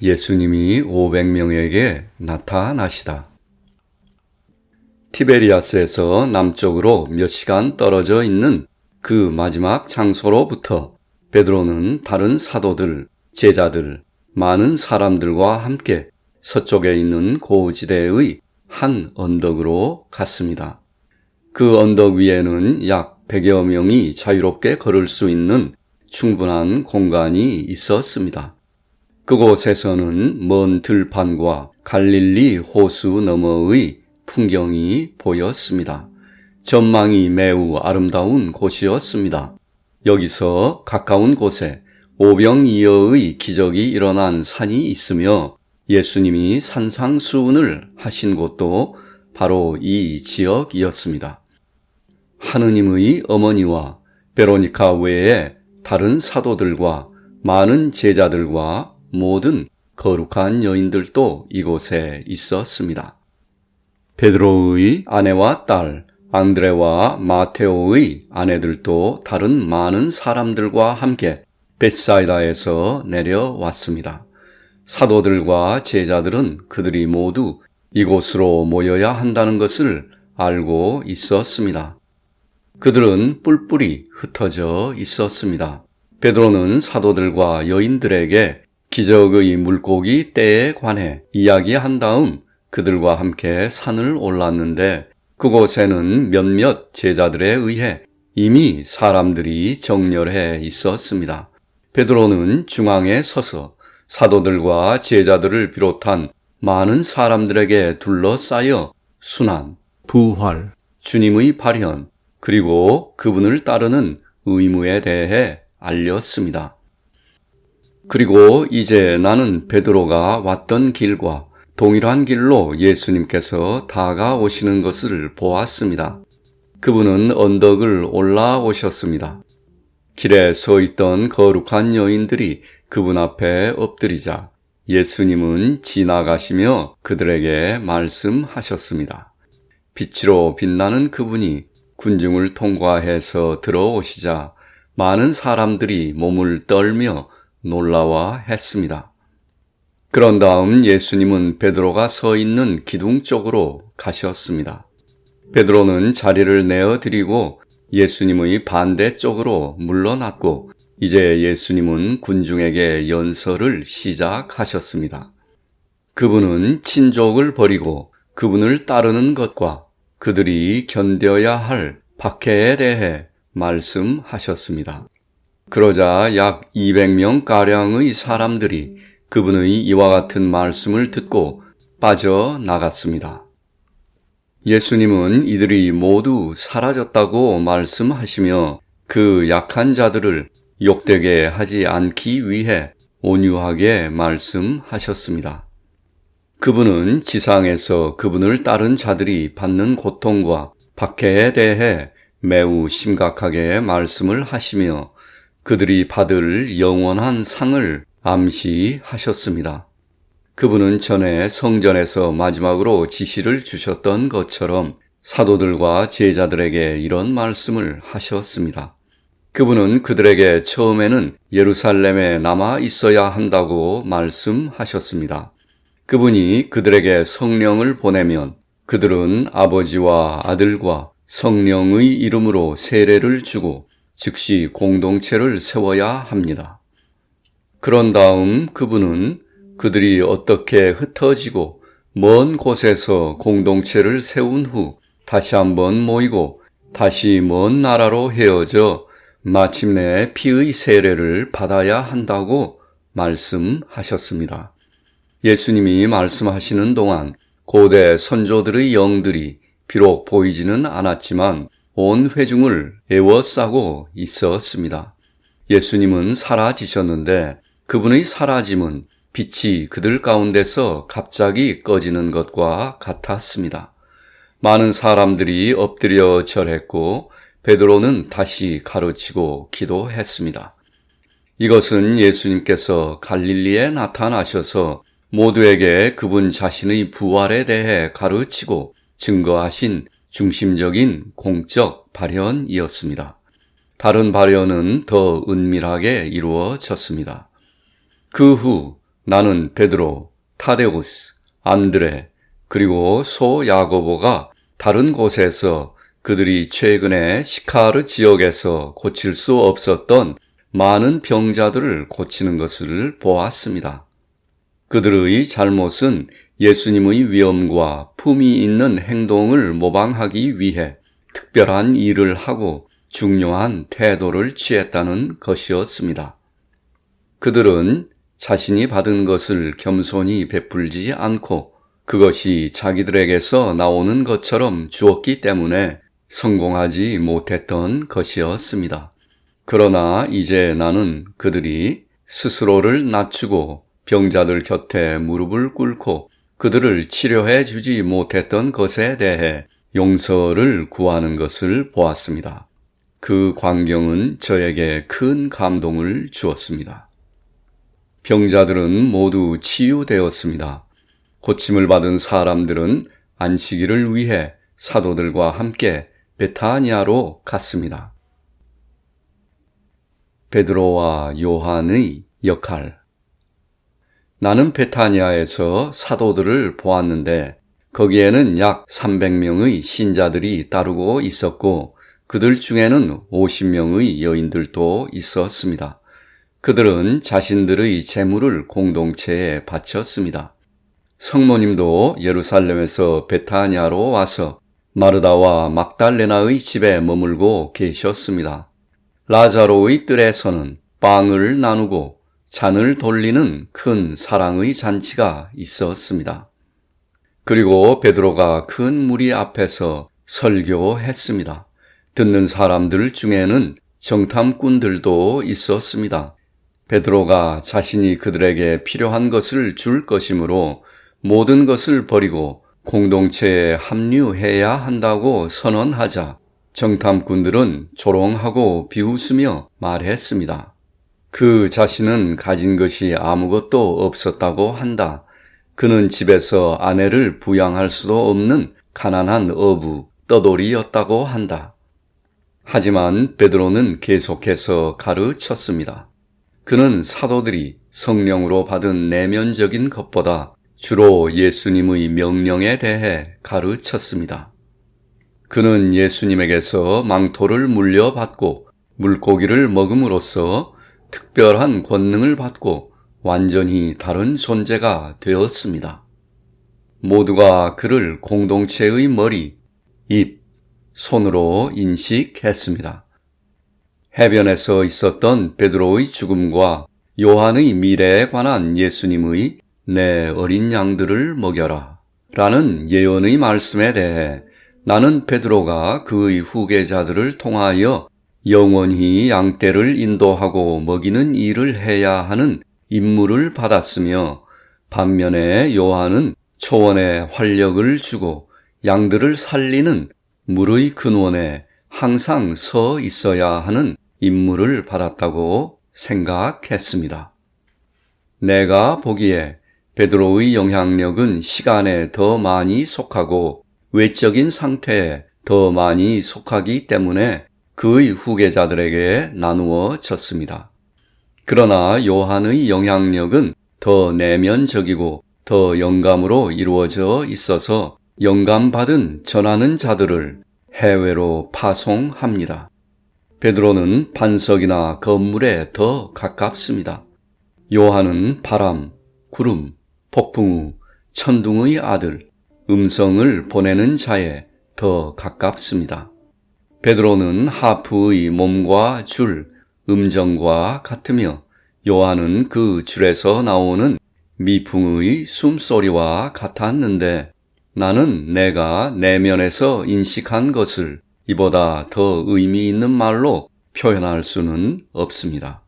예수님이 500명에게 나타나시다. 티베리아스에서 남쪽으로 몇 시간 떨어져 있는 그 마지막 장소로부터 베드로는 다른 사도들, 제자들, 많은 사람들과 함께 서쪽에 있는 고지대의 한 언덕으로 갔습니다. 그 언덕 위에는 약 100여 명이 자유롭게 걸을 수 있는 충분한 공간이 있었습니다. 그곳에서는 먼 들판과 갈릴리 호수 너머의 풍경이 보였습니다. 전망이 매우 아름다운 곳이었습니다. 여기서 가까운 곳에 오병이어의 기적이 일어난 산이 있으며 예수님이 산상수훈을 하신 곳도 바로 이 지역이었습니다. 하느님의 어머니와 베로니카 외에 다른 사도들과 많은 제자들과 모든 거룩한 여인들도 이곳에 있었습니다. 베드로의 아내와 딸, 안드레와 마테오의 아내들도 다른 많은 사람들과 함께 벳사이다에서 내려왔습니다. 사도들과 제자들은 그들이 모두 이곳으로 모여야 한다는 것을 알고 있었습니다. 그들은 뿔뿔이 흩어져 있었습니다. 베드로는 사도들과 여인들에게 기적의 물고기 떼에 관해 이야기한 다음 그들과 함께 산을 올랐는데 그곳에는 몇몇 제자들에 의해 이미 사람들이 정렬해 있었습니다. 베드로는 중앙에 서서 사도들과 제자들을 비롯한 많은 사람들에게 둘러싸여 순환, 부활, 주님의 발현, 그리고 그분을 따르는 의무에 대해 알렸습니다. 그리고 이제 나는 베드로가 왔던 길과 동일한 길로 예수님께서 다가오시는 것을 보았습니다. 그분은 언덕을 올라오셨습니다. 길에 서 있던 거룩한 여인들이 그분 앞에 엎드리자 예수님은 지나가시며 그들에게 말씀하셨습니다. 빛으로 빛나는 그분이 군중을 통과해서 들어오시자 많은 사람들이 몸을 떨며 놀라워 했습니다. 그런 다음 예수님은 베드로가 서 있는 기둥 쪽으로 가셨습니다. 베드로는 자리를 내어드리고 예수님의 반대쪽으로 물러났고 이제 예수님은 군중에게 연설을 시작하셨습니다. 그분은 친족을 버리고 그분을 따르는 것과 그들이 견뎌야 할 박해에 대해 말씀하셨습니다. 그러자 약 200명가량의 사람들이 그분의 이와 같은 말씀을 듣고 빠져나갔습니다. 예수님은 이들이 모두 사라졌다고 말씀하시며 그 약한 자들을 욕되게 하지 않기 위해 온유하게 말씀하셨습니다. 그분은 지상에서 그분을 따른 자들이 받는 고통과 박해에 대해 매우 심각하게 말씀을 하시며 그들이 받을 영원한 상을 암시하셨습니다. 그분은 전에 성전에서 마지막으로 지시를 주셨던 것처럼 사도들과 제자들에게 이런 말씀을 하셨습니다. 그분은 그들에게 처음에는 예루살렘에 남아 있어야 한다고 말씀하셨습니다. 그분이 그들에게 성령을 보내면 그들은 아버지와 아들과 성령의 이름으로 세례를 주고 즉시 공동체를 세워야 합니다. 그런 다음 그분은 그들이 어떻게 흩어지고 먼 곳에서 공동체를 세운 후 다시 한번 모이고 다시 먼 나라로 헤어져 마침내 피의 세례를 받아야 한다고 말씀하셨습니다. 예수님이 말씀하시는 동안 고대 선조들의 영들이 비록 보이지는 않았지만 온 회중을 에워싸고 있었습니다. 예수님은 사라지셨는데 그분의 사라짐은 빛이 그들 가운데서 갑자기 꺼지는 것과 같았습니다. 많은 사람들이 엎드려 절했고 베드로는 다시 가르치고 기도했습니다. 이것은 예수님께서 갈릴리에 나타나셔서 모두에게 그분 자신의 부활에 대해 가르치고 증거하신 중심적인 공적 발현이었습니다. 다른 발현은 더 은밀하게 이루어졌습니다. 그 후 나는 베드로, 타데우스, 안드레, 그리고 소 야고보가 다른 곳에서 그들이 최근에 시카르 지역에서 고칠 수 없었던 많은 병자들을 고치는 것을 보았습니다. 그들의 잘못은 예수님의 위엄과 품위 있는 행동을 모방하기 위해 특별한 일을 하고 중요한 태도를 취했다는 것이었습니다. 그들은 자신이 받은 것을 겸손히 베풀지 않고 그것이 자기들에게서 나오는 것처럼 주었기 때문에 성공하지 못했던 것이었습니다. 그러나 이제 나는 그들이 스스로를 낮추고 병자들 곁에 무릎을 꿇고 그들을 치료해 주지 못했던 것에 대해 용서를 구하는 것을 보았습니다. 그 광경은 저에게 큰 감동을 주었습니다. 병자들은 모두 치유되었습니다. 고침을 받은 사람들은 안식일을 위해 사도들과 함께 베타니아로 갔습니다. 베드로와 요한의 역할. 나는 베타니아에서 사도들을 보았는데 거기에는 약 300명의 신자들이 따르고 있었고 그들 중에는 50명의 여인들도 있었습니다. 그들은 자신들의 재물을 공동체에 바쳤습니다. 성모님도 예루살렘에서 베타니아로 와서 마르다와 막달레나의 집에 머물고 계셨습니다. 라자로의 뜰에서는 빵을 나누고 잔을 돌리는 큰 사랑의 잔치가 있었습니다. 그리고 베드로가 큰 무리 앞에서 설교했습니다. 듣는 사람들 중에는 정탐꾼들도 있었습니다. 베드로가 자신이 그들에게 필요한 것을 줄 것이므로 모든 것을 버리고 공동체에 합류해야 한다고 선언하자 정탐꾼들은 조롱하고 비웃으며 말했습니다. 그 자신은 가진 것이 아무것도 없었다고 한다. 그는 집에서 아내를 부양할 수도 없는 가난한 어부, 떠돌이였다고 한다. 하지만 베드로는 계속해서 가르쳤습니다. 그는 사도들이 성령으로 받은 내면적인 것보다 주로 예수님의 명령에 대해 가르쳤습니다. 그는 예수님에게서 망토를 물려받고 물고기를 먹음으로써 특별한 권능을 받고 완전히 다른 존재가 되었습니다. 모두가 그를 공동체의 머리, 입, 손으로 인식했습니다. 해변에서 있었던 베드로의 죽음과 요한의 미래에 관한 예수님의 내 어린 양들을 먹여라 라는 예언의 말씀에 대해 나는 베드로가 그의 후계자들을 통하여 영원히 양떼를 인도하고 먹이는 일을 해야 하는 임무를 받았으며 반면에 요한은 초원에 활력을 주고 양들을 살리는 물의 근원에 항상 서 있어야 하는 임무를 받았다고 생각했습니다. 내가 보기에 베드로의 영향력은 시간에 더 많이 속하고 외적인 상태에 더 많이 속하기 때문에 그의 후계자들에게 나누어졌습니다. 그러나 요한의 영향력은 더 내면적이고 더 영감으로 이루어져 있어서 영감받은 전하는 자들을 해외로 파송합니다. 베드로는 반석이나 건물에 더 가깝습니다. 요한은 바람, 구름, 폭풍우, 천둥의 아들, 음성을 보내는 자에 더 가깝습니다. 베드로는 하프의 몸과 줄, 음정과 같으며 요한은 그 줄에서 나오는 미풍의 숨소리와 같았는데 나는 내가 내면에서 인식한 것을 이보다 더 의미 있는 말로 표현할 수는 없습니다.